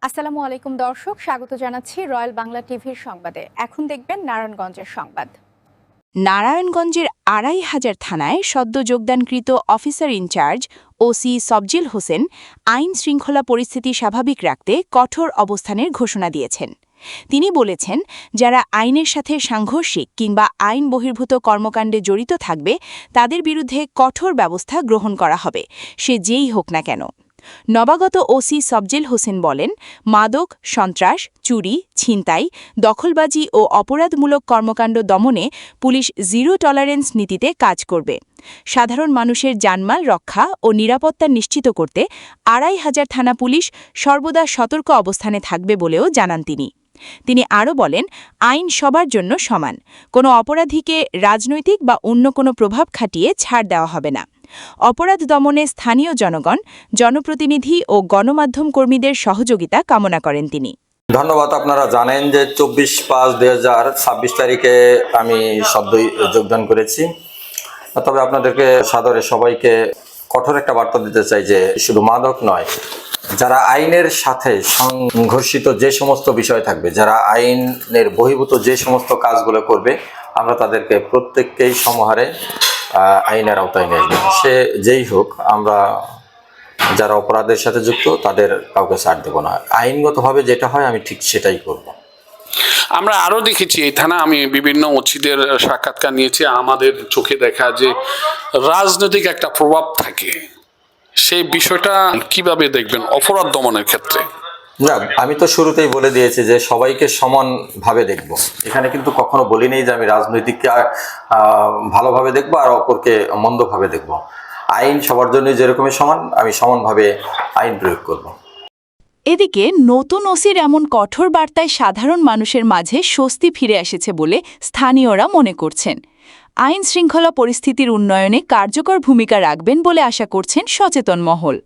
আসসালামু আলাইকুম দর্শক, স্বাগত জানাচ্ছি রয়্যাল বাংলা টিভির সংবাদে। এখন দেখবেন নারায়ণগঞ্জের সংবাদ। নারায়ণগঞ্জের ২৫০০ থানায় সদ্য যোগদানকৃত অফিসার ইনচার্জ ওসি সবজিল হোসেন আইন শৃঙ্খলা পরিস্থিতি স্বাভাবিক রাখতে কঠোর অবস্থানের ঘোষণা দিয়েছেন। তিনি বলেছেন, যারা আইনের সাথে সাংঘর্ষিক কিংবা আইন বহির্ভূত কর্মকাণ্ডে জড়িত থাকবে তাদের বিরুদ্ধে কঠোর ব্যবস্থা গ্রহণ করা হবে, সে যেই হোক না কেন। নবাগত ওসি সবজিল হোসেন বলেন, মাদক, সন্ত্রাস, চুরি, ছিনতাই, দখলবাজি ও অপরাধমূলক কর্মকাণ্ড দমনে পুলিশ জিরো টলারেন্স নীতিতে কাজ করবে। সাধারণ মানুষের জানমাল রক্ষা ও নিরাপত্তা নিশ্চিত করতে ২৫০০ থানা পুলিশ সর্বদা সতর্ক অবস্থানে থাকবে বলেও জানান তিনি। তিনি আরও বলেন, আইন সবার জন্য সমান, কোনো অপরাধীকে রাজনৈতিক বা অন্য কোনো প্রভাব খাটিয়ে ছাড় দেওয়া হবে না। অপরাধ দমনে স্থানীয় জনগণ, জনপ্রতিনিধি ও গণমাধ্যম কর্মীদের সহযোগিতা কামনা করেন তিনি। ধন্যবাদ। আপনারা জানেন যে ২৪/৫/২০২৬ তারিখে আমি সদ্যই যোগদান করেছি। তবে আপনাদেরকে সাদরে সবাইকে কঠোর একটা বার্তা দিতে চাই যে শুধু মাদক নয়, যারা আইনের সাথে সংঘর্ষিত যে সমস্ত বিষয় থাকবে, যারা আইনের বহির্ভূত যে সমস্ত কাজগুলো করবে, আমরা তাদেরকে প্রত্যেককেই সমহারে আইনের আওতায় নিয়ে আসবো। সে যেই হোক, আমরা যারা অপরাধের সাথে যুক্ত তাদের কাউকে ছাড় দেবো না। আইনগতভাবে যেটা হয় আমি ঠিক সেটাই করব। আমরা আরও দেখেছি এই থানা, আমি বিভিন্ন ওসিদের সাক্ষাৎকার নিয়েছি, আমাদের চোখে দেখা যে রাজনৈতিক একটা প্রভাব থাকে, সেই বিষয়টা কিভাবে দেখবেন অপরাধ দমনের ক্ষেত্রে? না, আমি তো শুরুতেই বলে দিয়েছি যে সবাইকে সমানভাবে দেখব। এখানে কিন্তু কখনো বলি নেই যে আমি রাজনৈতিককে ভালোভাবে দেখব আর অপরকে মন্দভাবে দেখব। আইন সবার জন্য যেরকমই সমান, আমি সমানভাবে আইন প্রয়োগ করব। এদিকে নতুন ওসির এমন কঠোর বার্তায় সাধারণ মানুষের মাঝে স্বস্তি ফিরে এসেছে বলে স্থানীয়রা মনে করছেন। আইন শৃঙ্খলা পরিস্থিতির উন্নয়নে কার্যকর ভূমিকা রাখবেন বলে আশা করছেন সচেতন মহল।